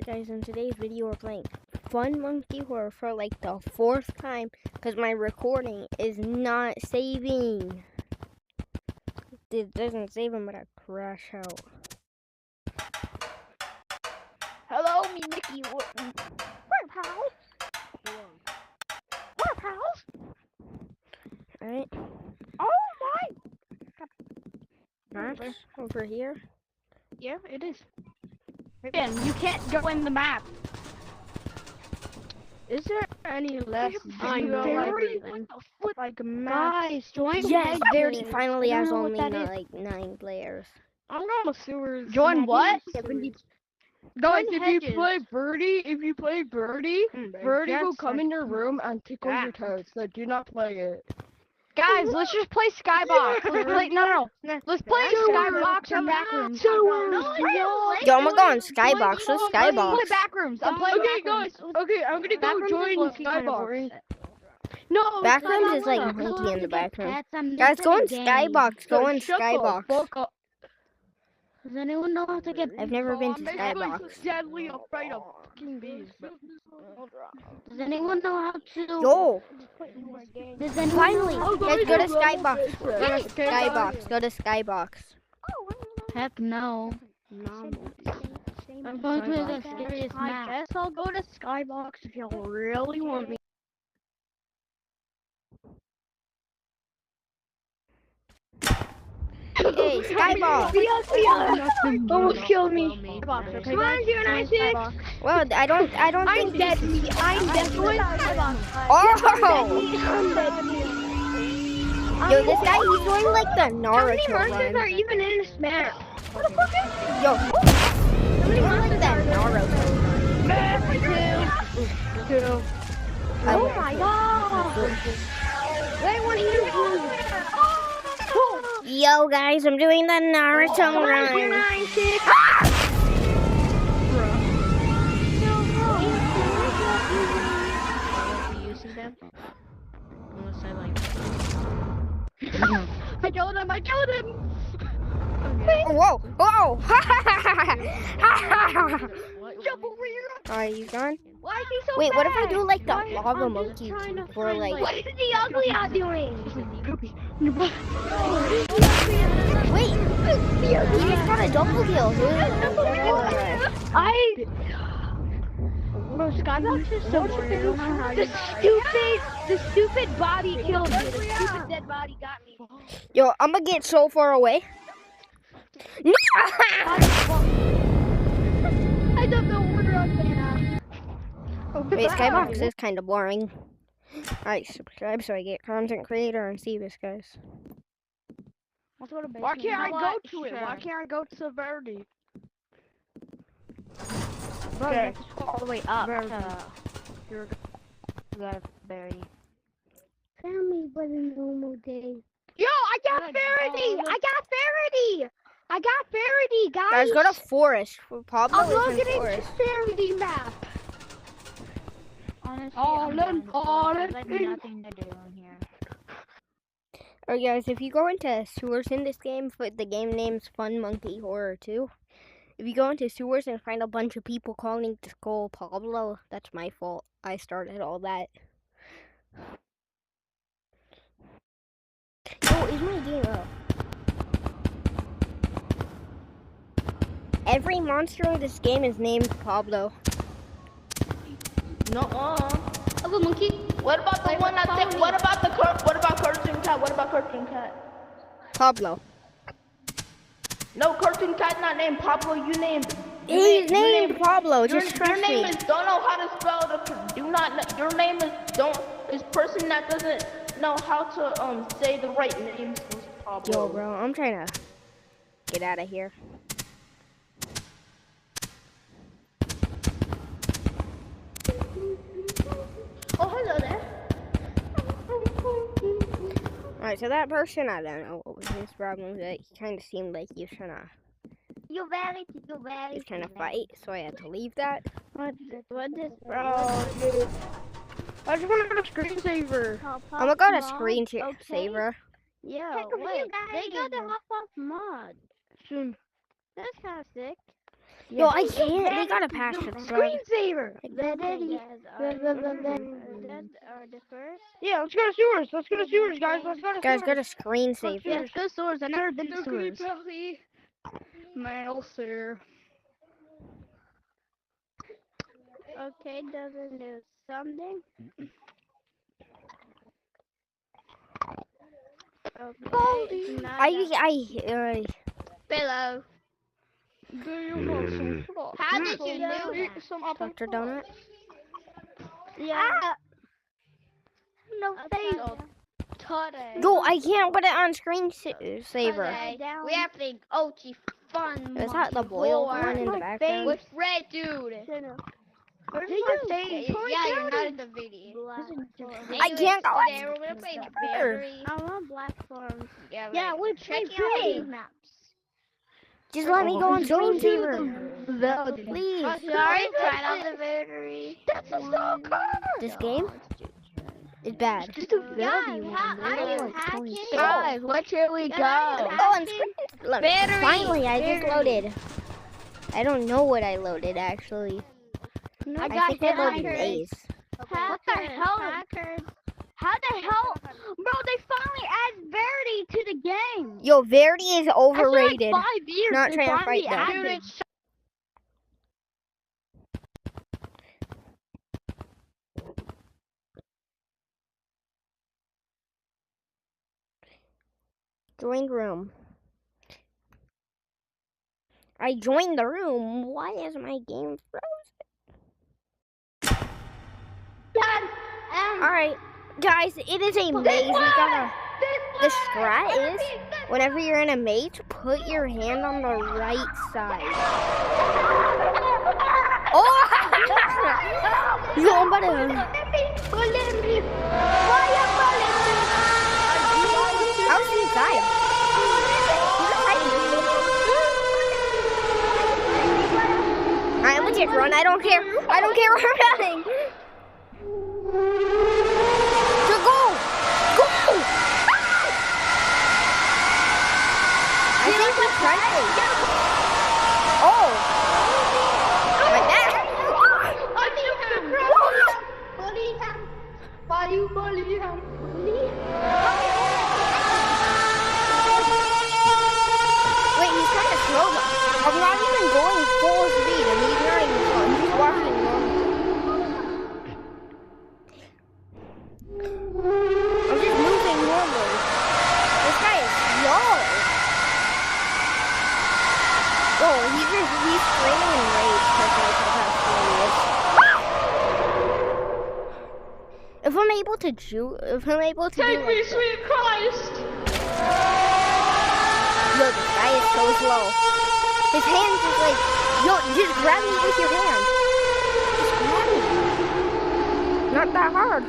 Alright guys, in today's video we're playing Fun Monkey Horror for like the 4th time because my recording is not saving. It doesn't save them, but I crash out. Hello, me Mickey. We're pals. We're pals. Alright. Oh my! Maps over here. Yeah, it is. And you can't go in the map. Is there any less I'm very like map? guys, join. Yes, Verity Hedges. finally I don't has know what only that is. like 9 players. I'm going to sewers. Join what? Guys, Join if Hedges. you play Birdie, Birdie will come in your room and tickle your that. toes. So do not play it. Guys, let's just play Skybox. Let's play. No. Let's play Skybox or Backrooms. Yo, I'm gonna go on Skybox. What's Skybox? Play Backrooms. I'm playing Okay, Backrooms. guys. Okay, I'm gonna go Backrooms join is kinda Skybox. boring. No, Backrooms is like Monkey in the backroom. Guys, go on Skybox. Go on Shut the Skybox. fuck up. Does anyone know how to get? I've never been to I'm actually Skybox. deadly afraid of fucking bees. Does anyone know how to? Yo, Does anyone finally, know? let's go to Skybox. Go to Skybox. Go to Skybox. Heck no. I'm going to the scariest map. I guess I'll go to Skybox if y'all really want me. Hey, Skybox. Almost killed me. Come Well, I don't think dead. I'm dead. Oh! Yo, this guy, he's doing like the Naruto run. even in this map? Yo, he's doing like that Naruto run. Oh my god! Wait, what are you doing? Yo, guys, I'm doing the Naruto run. I killed him! Whoa! Whoa! Jump over here! Are you gone? Why is he so Wait, what if I bad? do like the Why- lava I'm just monkey trying to for find, like? What is the ugly out doing? Wait, he just got a double kill. Bro, Skybox is so boring. The stupid body killed me. The stupid dead body got me. Yo, I'm gonna get so far away. No! I don't know where I'm at. Wait, Skybox is kind of boring. Alright, subscribe so I get content creator and see this, guys. Why can't I go to it? Why can't I go to Verity? Bro, you have to scroll all the way up Verity. to the berry. Tell me what a normal day. Yo, I got Verity! I got Verity, guys! Guys, go to Forest. Pablo I'm is in looking into Forest. Verity map. Honestly, All I'm in, all there's in. nothing to do in here. Alright, guys, if you go into sewers in this game, the game name's Fun Monkey Horror 2. If you go into sewers and find a bunch of people calling to call Pablo, that's my fault. I started all that. Yo, is my game up? Every monster in this game is named Pablo. Oh, monkey. What about the one that said, what about Cartoon Cat? What about Cartoon Cat? Pablo. No, Cartoon Cat's not named Pablo, you named He's named Pablo, just your trust name me. is don't know how to spell your name is person that doesn't know how to say the right names is Pablo. Yo, bro, I'm trying to get out of here. Oh, hello there. Alright, so that person, I don't know what was his problem, but he kind of seemed like he was trying to fight, so I had to leave that. What is bro, dude? I just want to go to screensaver. I'm gonna go to screensaver. Yeah, wait. They got the hop off mod. That's kind of sick. Yo, I can't. They gotta pass to the side. Screensaver. Yeah, let's go to sewers. Let's go to sewers, guys. Let's go to Guys, sewers. go to screensaver. Yes, go to sewers. I've never been to sewers. Mail sewer. Okay, doesn't do something. Okay, not I Pillow. Do you want some flop? How did you know Eat that? some apple Dr. pie. Donut. Yeah. No, thank Yo, I can't put it on screensaver. We have the Ochi fun. Is that the boiled one in the background? With red dude. Where's my face? Yeah, you're not in the video. I can't go Today we're gonna play Sure. Berry. I want black farms. Yeah, we're checking playing out Just let me go on screensaver. Veldy. Please. Sorry, turn on the battery. That's a soccer. This game is bad. Just a Guys, Veldy how one. are you hacking? Guys, where should we Guys, go? Oh, on screen. Battery, Finally, I just battery. loaded. I don't know what I loaded actually. I I think I loaded hackers. Ace. What the hell? Hackers. How the hell? Bro, they finally added Verity to the game. Yo, Verity is overrated. After like 5 years, Not they trying to finally fight them. added it. Join room. I joined the room. Why is my game frozen? Alright, guys, it is a maze. We gotta. The strat is whenever you're in a maze, put your hand on the right side. Oh! Yo, I'm about to. How's he inside? Alright, I'm gonna just run. I don't care. I don't care where I'm running. So go! Go! I think he's friendly. Oh! Like that? Wait, he's kind of slow though. I'm not even going full speed and he's not even slow. He's just walking normally. I'm just moving normally. This guy is slow. Oh, he's screaming in rage because I know how slow he is. If I'm able to do like this. sweet Christ. Yo, this guy is so slow. His hands is like, yo, just grab me with your hand. Just grab me. Not that hard.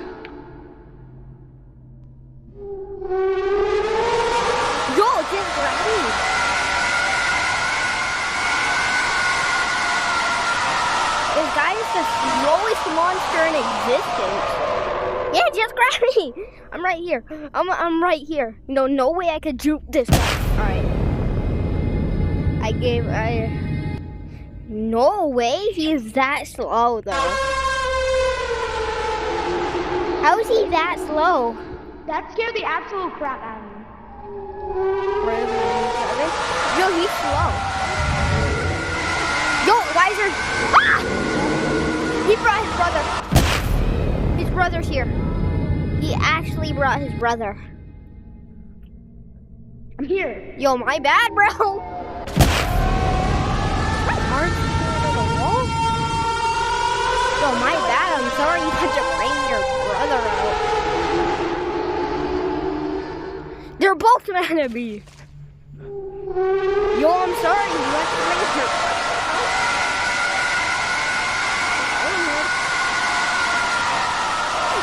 Yo, just grab me. This guy is the slowest monster in existence. Yeah, just grab me. I'm right here. I'm right here. No way I could juke this guy. All right. No way he's that slow though. How is he that slow? That scared the absolute crap out of me. Yo, he's slow. Yo, why is there? Ah! He brought his brother. His brother's here. He actually brought his brother. I'm here. Yo, my bad, bro. Hard to get over the wall? Yo, my bad. I'm sorry you had to bring your brother out. They're both mad at me. Yo, I'm sorry. You have to bring your brother.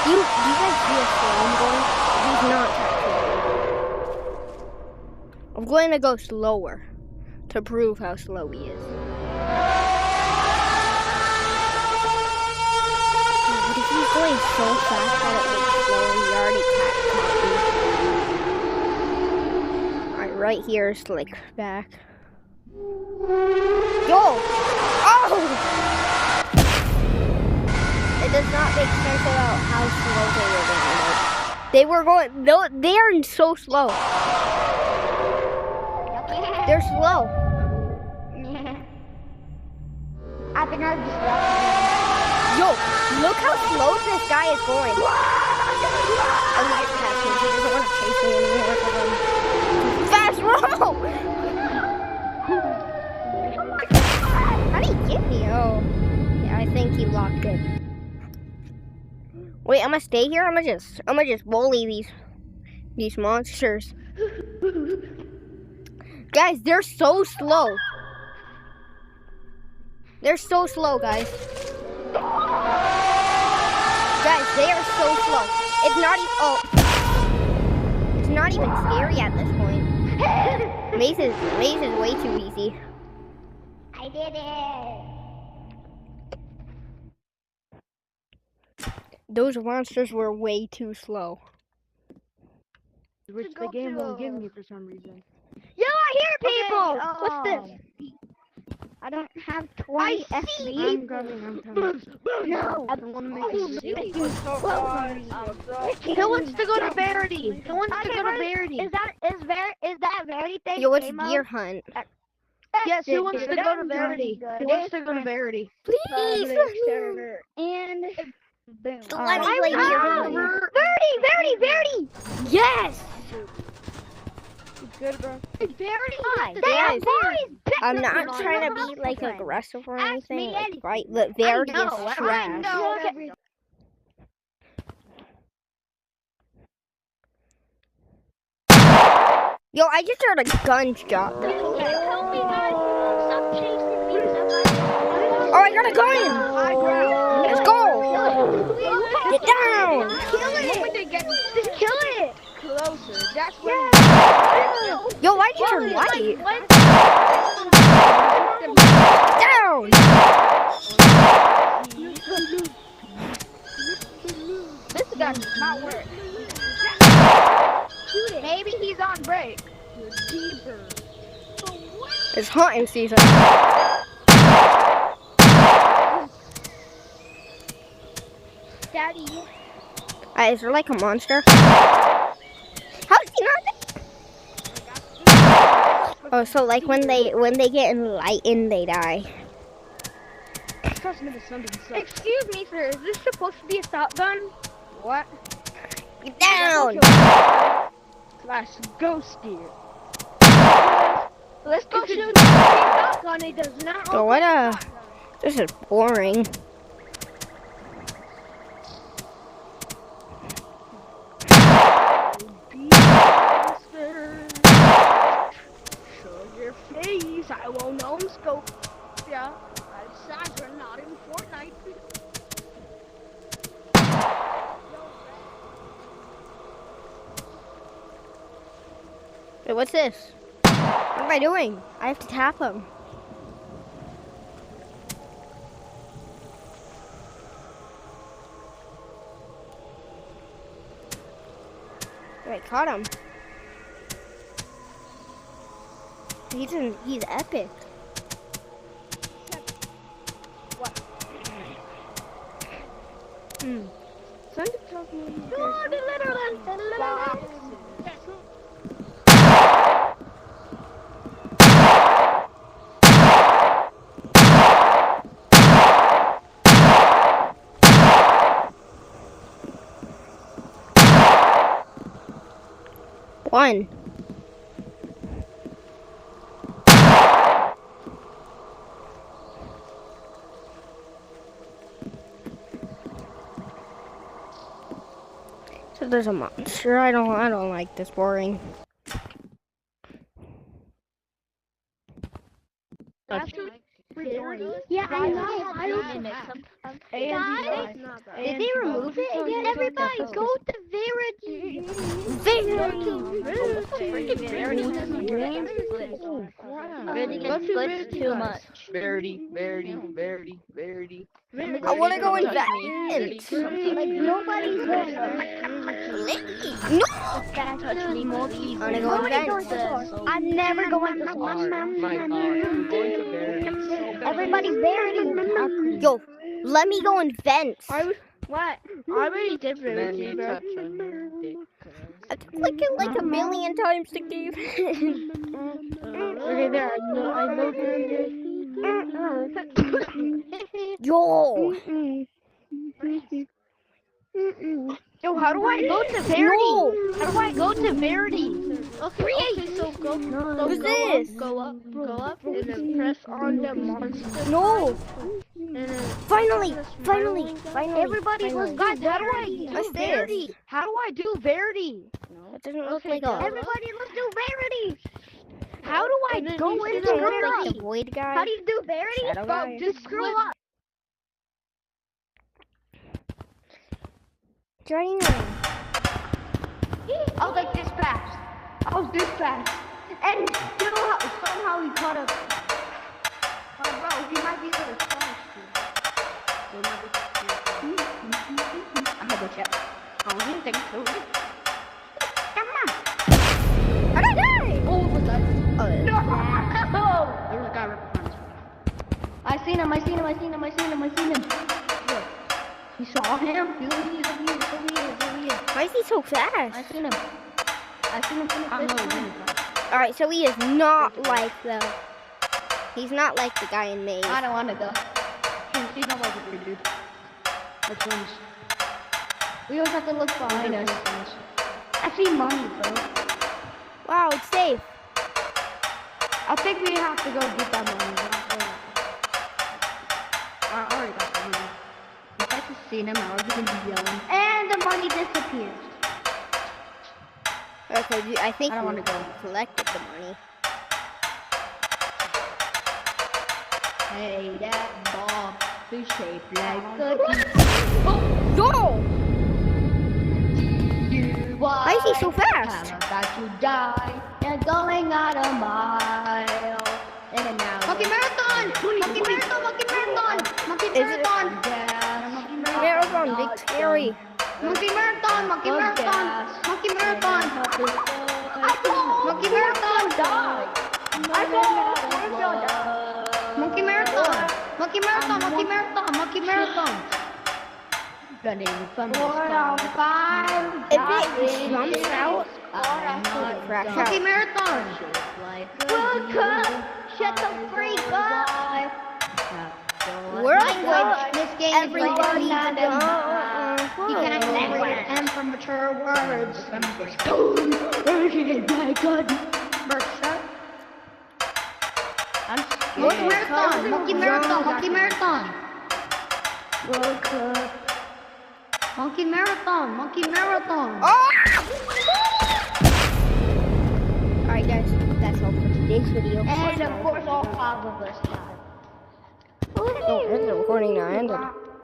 Do you guys see a flame going? He's not touching. I'm going to go slower to prove how slow he is. But if he's going so fast that it looks slow and he already caught me. Alright, right here is like back. Yo! Oh! It does not make sense about how slow they were going. No, they are so slow. They're slow. I think I just Yo, look how slow this guy is going. I'm gonna get past him. He doesn't want to chase me anymore. Fast roll! How did he get me? Oh, yeah, I think he locked it. Wait, I'm gonna stay here. I'm gonna just bully these monsters. Guys, they're so slow. They're so slow, guys. Guys, they are so slow. It's not even. Oh, it's not even scary at this point. Maze is way too easy. I did it. Those monsters were way too slow. Which the game won't give me for some reason. Yo, I hear people. Okay, What's this? I don't have 20 FB. I'm coming. No. I don't want to make a silly. Who wants to go to Verity? Who wants to go to Verity? Is that Verity thing? Yo, it's Deer Hunt. Yes, who wants to go to Verity? Who wants to go to Verity? Please. And boom. Let me play Deer Hunt. Verity. Yes. Good, bro. Verity. Guys, boys. I'm not trying to be like aggressive or anything, like, right? But Verity is trash. Yo, I just heard a gunshot. Oh, I got a gun! Let's go! Get down! Just kill it. Closer. That's where. Yo, why did you turn white? Down! This gun does not work. Maybe he's on break. It's hunting season. Daddy. Is there like a monster? How did he not? Oh, so like when they get enlightened, they die. Excuse me, sir. Is this supposed to be a shotgun? What? Get down! Slash ghost gear. Let's go shoot the shotgun. It does not. So what this is boring. Show your face. I will know scope. Yeah. Besides, we're not in Fortnite. Wait, what's this? What am I doing? I have to tap him. I caught him. He's epic. What? No, the little one. One. So there's a monster. I don't like this. Boring. Yeah, I know. Guys, Did they remove it again? everybody go to Verity. Verity too much. Verity. I want to go in Vents. Nobody's going. No! Touch me more, please. I want to go in Vents. I'm never going to My God, we're going to Verity. Everybody's Verity. Yo, let me go in Vents. What? I already did Let Verity, me bro. touch on your dick. I click it like a million times to give. Okay, there. I know Yo! Yo, how do I go to Verity? No! How do I go to Verity? Okay, so go. So Who's go this? Go up, and then press on the monster. No! And then Finally! Everybody was guys, how do I What's do this? Verity? How do I do Verity? That doesn't look Okay, like a... Everybody, let's do Verity. How do I And then go you into should Doesn't look like Verity? the void guy. How do you do Verity? Shadow guy. Just scroll up. Joining me. I was like this fast. I was this fast. And somehow he caught up. Oh, bro, he might be able to flash you. I had to check. I didn't think so. Come on. How'd I die? Oh, what's that? Oh, No! There's a guy right behind us. I seen him. Look. You saw him? He is. why is he so I fast? seen him finish this. Alright, so he is not like the... He's not like the guy in Maze. I don't want to go. He's not like a good dude. Which ones? We always have to look behind us. I see money, bro. Wow, it's safe. I think we have to go get that money. I already got the money. If I just seen him, I was gonna be yelling. And the money disappears. Okay, I think I don't you wanna go. collected the money. Hey, that ball is shaped like a Yo! Why is he so fast? I'm about to die and going out a mile. In and out. Monkey marathon! Monkey marathon! Monkey marathon! Monkey Is it- marathon! Marathon, big scary. Monkey marathon! Monkey marathon! Monkey marathon! Monkey marathon! Die! Monkey marathon! Monkey marathon! Monkey marathon! Monkey marathon! Running from the sky. If it jumps out, crash Monkey out. marathon! World Cup! Shut the freak up! World This game Everybody is like go. you can't separate M from mature words. My God. Monkey marathon! Monkey marathon! Monkey marathon! World Cup! Monkey marathon! Monkey marathon! Alright guys, that's all for today's video. And of course all 5 of us died. Oh, the recording now ended.